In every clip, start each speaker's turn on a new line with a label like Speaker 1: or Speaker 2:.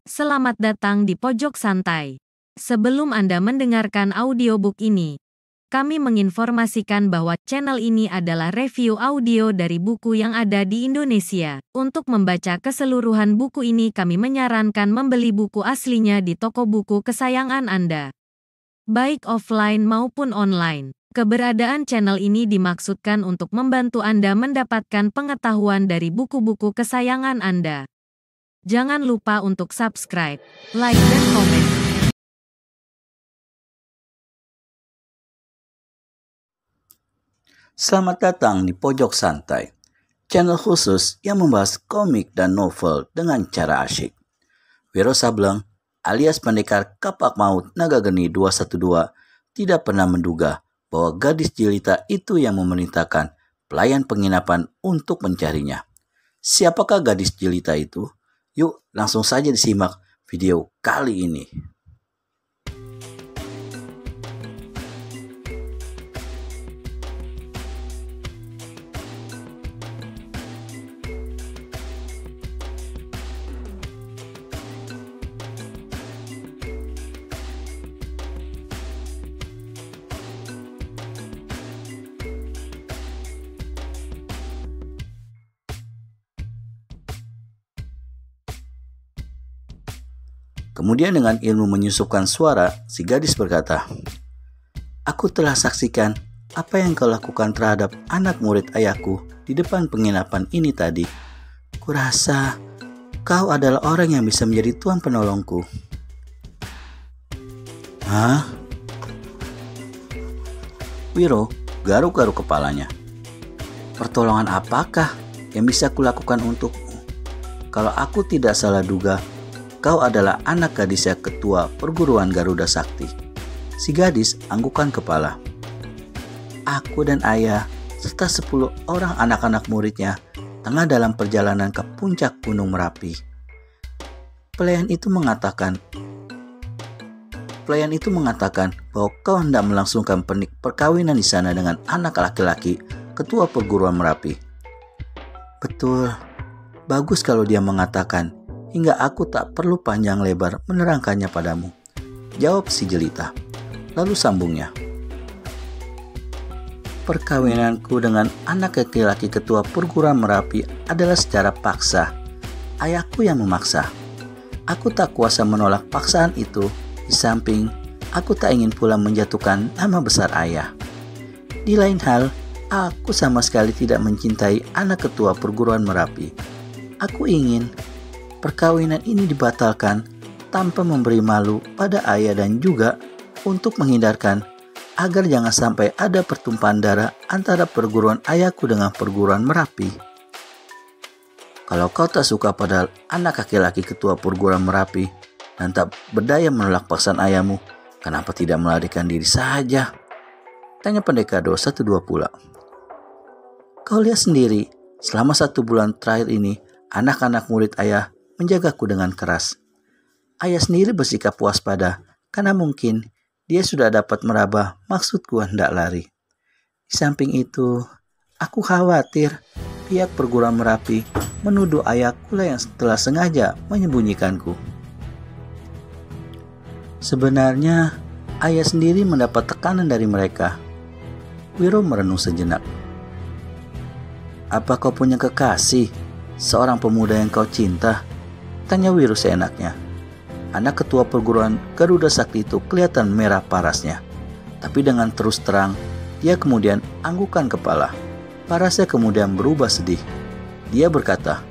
Speaker 1: Selamat datang di Pojok Santai. Sebelum Anda mendengarkan audiobook ini, kami menginformasikan bahwa channel ini adalah review audio dari buku yang ada di Indonesia. Untuk membaca keseluruhan buku ini, kami menyarankan membeli buku aslinya di toko buku kesayangan Anda, baik offline maupun online. Keberadaan channel ini dimaksudkan untuk membantu Anda mendapatkan pengetahuan dari buku-buku kesayangan Anda. Jangan lupa untuk subscribe, like, dan komen.
Speaker 2: Selamat datang di Pojok Santai, channel khusus yang membahas komik dan novel dengan cara asyik. Wiro Sableng alias pendekar kapak maut Naga Geni 212 tidak pernah menduga bahwa gadis jelita itu yang memerintahkan pelayan penginapan untuk mencarinya. Siapakah gadis jelita itu? Yuk langsung saja disimak video kali ini. Kemudian dengan ilmu menyusupkan suara, si gadis berkata, "Aku telah saksikan apa yang kau lakukan terhadap anak murid ayahku di depan penginapan ini tadi. Kurasa kau adalah orang yang bisa menjadi tuan penolongku." Hah? Wiro garuk-garuk kepalanya. "Pertolongan apakah yang bisa kulakukan untukmu? Kalau aku tidak salah duga, kau adalah anak gadisnya ketua perguruan Garuda Sakti." Si gadis anggukan kepala. "Aku dan ayah serta 10 orang anak-anak muridnya tengah dalam perjalanan ke puncak Gunung Merapi. Pelayan itu mengatakan bahwa kau hendak melangsungkan perkawinan di sana dengan anak laki-laki ketua perguruan Merapi." "Betul, bagus kalau dia mengatakan, hingga aku tak perlu panjang lebar menerangkannya padamu," jawab si jelita. Lalu sambungnya, "Perkawinanku dengan anak laki-laki ketua perguruan Merapi adalah secara paksa. Ayahku yang memaksa. Aku tak kuasa menolak paksaan itu. Di samping, aku tak ingin pula menjatuhkan nama besar ayah. Di lain hal, aku sama sekali tidak mencintai anak ketua perguruan Merapi. Aku ingin perkawinan ini dibatalkan tanpa memberi malu pada ayah dan juga untuk menghindarkan agar jangan sampai ada pertumpahan darah antara perguruan ayahku dengan perguruan Merapi. Kalau kau tak suka pada anak laki-laki ketua perguruan Merapi dan tak berdaya menolak paksaan ayahmu, kenapa tidak melarikan diri saja?" tanya pendekar 212 pula. "Kau lihat sendiri, selama 1 bulan terakhir ini, anak-anak murid ayah menjagaku dengan keras. Ayah sendiri bersikap waspada karena mungkin dia sudah dapat meraba maksudku hendak lari. Di samping itu, aku khawatir pihak perguruan Merapi menuduh ayahku lah yang telah sengaja menyembunyikanku. Sebenarnya, ayah sendiri mendapat tekanan dari mereka." Wiro merenung sejenak. "Apa kau punya kekasih, seorang pemuda yang kau cinta?" tanya Wiro seenaknya. Anak ketua perguruan Garuda Sakti itu kelihatan merah parasnya. Tapi dengan terus terang, dia kemudian anggukan kepala. Parasnya kemudian berubah sedih. Dia berkata,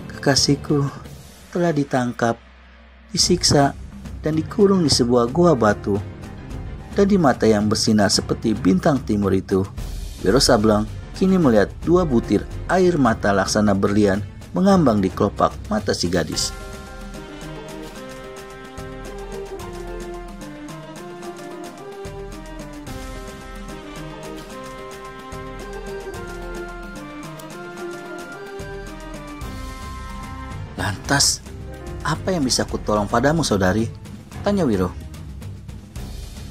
Speaker 2: "Kekasihku telah ditangkap, disiksa, dan dikurung di sebuah gua batu. Dan di mata yang bersinar seperti bintang timur itu, Wiro Sableng kini melihat 2 butir air mata laksana berlian mengambang di kelopak mata si gadis." "Lantas, apa yang bisa kutolong padamu, saudari?" tanya Wiro.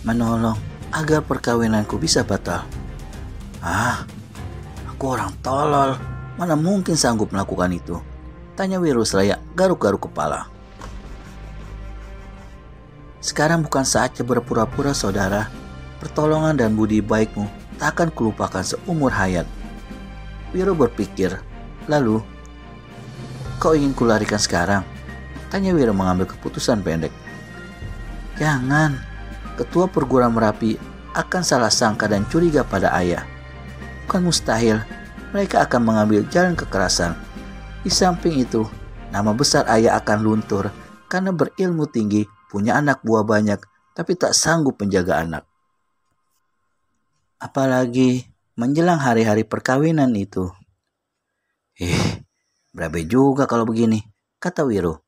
Speaker 2: "Menolong agar perkawinanku bisa batal." "Ah, aku orang tolol, mana mungkin sanggup melakukan itu," Tanya Wiro seraya garuk-garuk kepala. Sekarang bukan saatnya berpura-pura saudara. Pertolongan dan budi baikmu tak akan kulupakan seumur hayat. Wiro berpikir, lalu, kau ingin kularikan sekarang? Tanya Wiro mengambil keputusan pendek. Jangan, ketua perguruan Merapi akan salah sangka dan curiga pada ayah. Bukan mustahil, mereka akan mengambil jalan kekerasan. Di samping itu, nama besar ayah akan luntur karena berilmu tinggi, punya anak buah banyak, tapi tak sanggup menjaga anak. Apalagi menjelang hari-hari perkawinan itu. Berabe juga kalau begini, kata Wiro.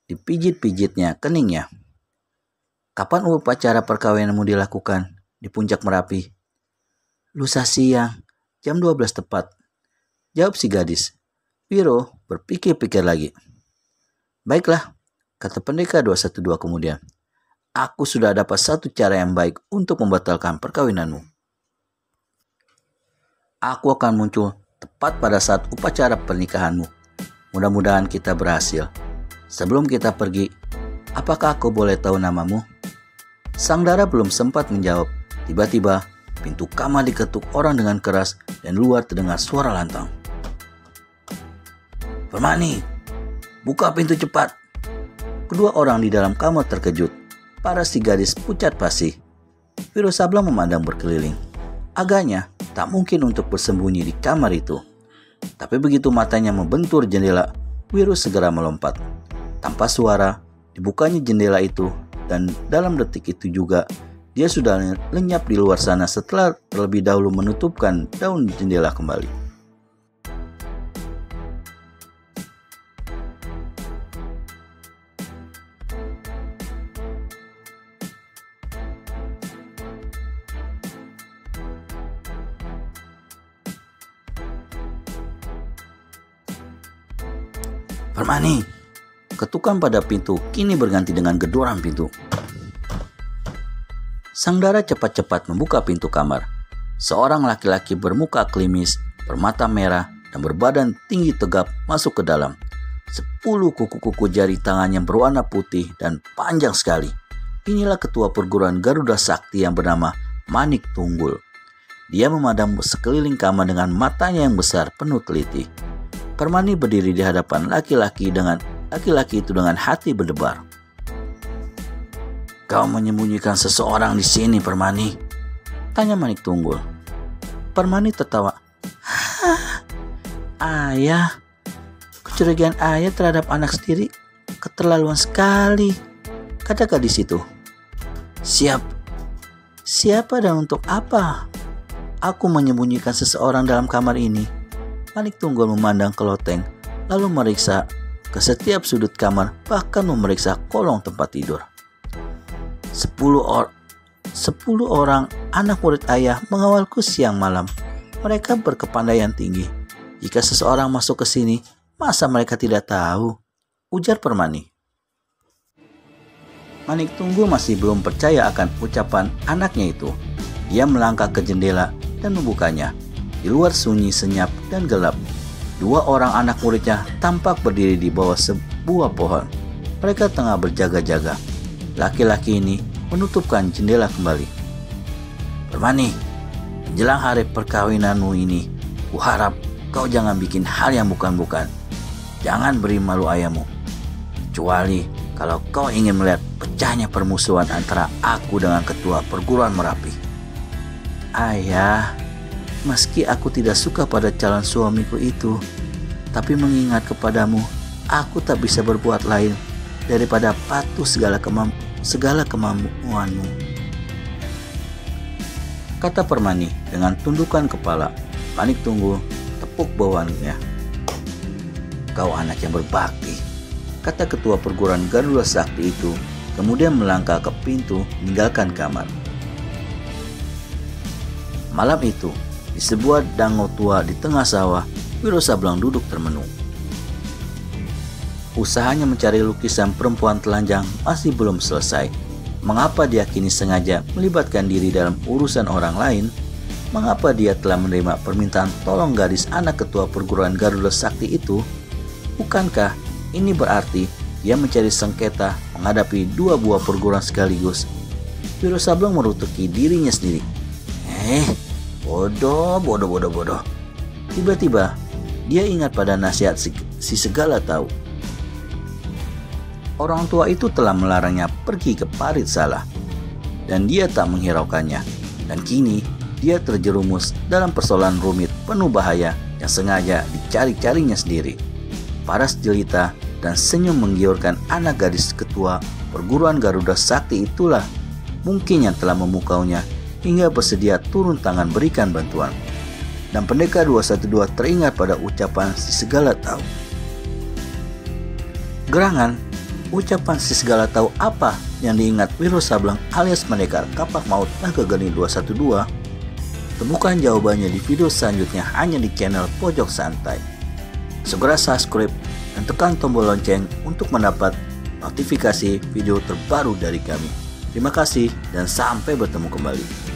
Speaker 2: Dipijit-pijitnya keningnya. Kapan upacara perkawinanmu dilakukan di puncak Merapi? Lusa siang, jam 12 tepat, jawab si gadis. Wiro berpikir-pikir lagi. Baiklah, kata pendekar 212 kemudian. Aku sudah dapat satu cara yang baik untuk membatalkan perkawinanmu. Aku akan muncul tepat pada saat upacara pernikahanmu. Mudah-mudahan kita berhasil. Sebelum kita pergi, apakah aku boleh tahu namamu? Sang Dara belum sempat menjawab. Tiba-tiba, pintu kamar diketuk orang dengan keras dan luar terdengar suara lantang. Permani, buka pintu cepat. Kedua orang di dalam kamar terkejut. Para si gadis pucat pasi. Wiro Sableng memandang berkeliling. Agaknya tak mungkin untuk bersembunyi di kamar itu. Tapi begitu matanya membentur jendela, Wiro segera melompat. Tanpa suara, dibukanya jendela itu, dan dalam detik itu juga dia sudah lenyap di luar sana setelah terlebih dahulu menutupkan daun jendela kembali. Permani, ketukan pada pintu kini berganti dengan gedoran pintu. Sang Dara cepat-cepat membuka pintu kamar. Seorang laki-laki bermuka klimis, bermata merah, dan berbadan tinggi tegap masuk ke dalam. 10 kuku-kuku jari tangannya berwarna putih dan panjang sekali. Inilah ketua perguruan Garuda Sakti yang bernama Manik Tunggul. Dia memandang sekeliling kamar dengan matanya yang besar penuh teliti. Permani berdiri di hadapan laki-laki itu dengan hati berdebar. Kau menyembunyikan seseorang di sini, Permani? Tanya Manik Tunggul. Permani tertawa. Ayah, kecurigaan ayah terhadap anak sendiri keterlaluan sekali, kata gadis itu. Siapa dan untuk apa aku menyembunyikan seseorang dalam kamar ini? Manik Tunggul memandang ke loteng, lalu meriksa ke setiap sudut kamar, bahkan memeriksa kolong tempat tidur. 10 orang anak murid ayah mengawalku siang malam. Mereka berkepandaian tinggi. Jika seseorang masuk ke sini, masa mereka tidak tahu? Ujar Permani. Manik Tunggul masih belum percaya akan ucapan anaknya itu. Dia melangkah ke jendela dan membukanya. Di luar sunyi, senyap, dan gelap. 2 orang anak muridnya tampak berdiri di bawah sebuah pohon. Mereka tengah berjaga-jaga. Laki-laki ini menutupkan jendela kembali. Permani, menjelang hari perkawinanmu ini, kuharap kau jangan bikin hal yang bukan-bukan. Jangan beri malu ayahmu. Kecuali kalau kau ingin melihat pecahnya permusuhan antara aku dengan ketua perguruan Merapi. Ayah, meski aku tidak suka pada calon suamiku itu, tapi mengingat kepadamu, aku tak bisa berbuat lain daripada patuh segala kemampuanmu, kata Permani dengan tundukan kepala. Manik Tunggul tepuk bawahannya. Kau anak yang berbakti, kata ketua perguruan Garuda Sakti itu, kemudian melangkah ke pintu meninggalkan kamar. Malam itu, di sebuah danau tua di tengah sawah, Wiro Sableng duduk termenung. Usahanya mencari lukisan perempuan telanjang masih belum selesai. Mengapa dia kini sengaja melibatkan diri dalam urusan orang lain? Mengapa dia telah menerima permintaan tolong gadis anak ketua perguruan Garuda Sakti itu? Bukankah ini berarti dia mencari sengketa menghadapi dua buah perguruan sekaligus? Wiro Sableng merutuki dirinya sendiri. Bodoh. Tiba-tiba dia ingat pada nasihat si segala tahu. Orang tua itu telah melarangnya pergi ke Parit Salah, dan dia tak menghiraukannya. Dan kini dia terjerumus dalam persoalan rumit penuh bahaya yang sengaja dicari-carinya sendiri. Paras jelita dan senyum menggiurkan anak gadis ketua perguruan Garuda Sakti itulah mungkin yang telah memukaunya hingga bersedia turun tangan berikan bantuan. Dan Pendekar 212 teringat pada ucapan si segala tahu. Gerangan, ucapan si segala tahu apa yang diingat Wiro Sableng alias Pendekar Kapak Maut Naga Geni 212? Temukan jawabannya di video selanjutnya hanya di channel Pojok Santai. Segera subscribe dan tekan tombol lonceng untuk mendapat notifikasi video terbaru dari kami. Terima kasih dan sampai bertemu kembali.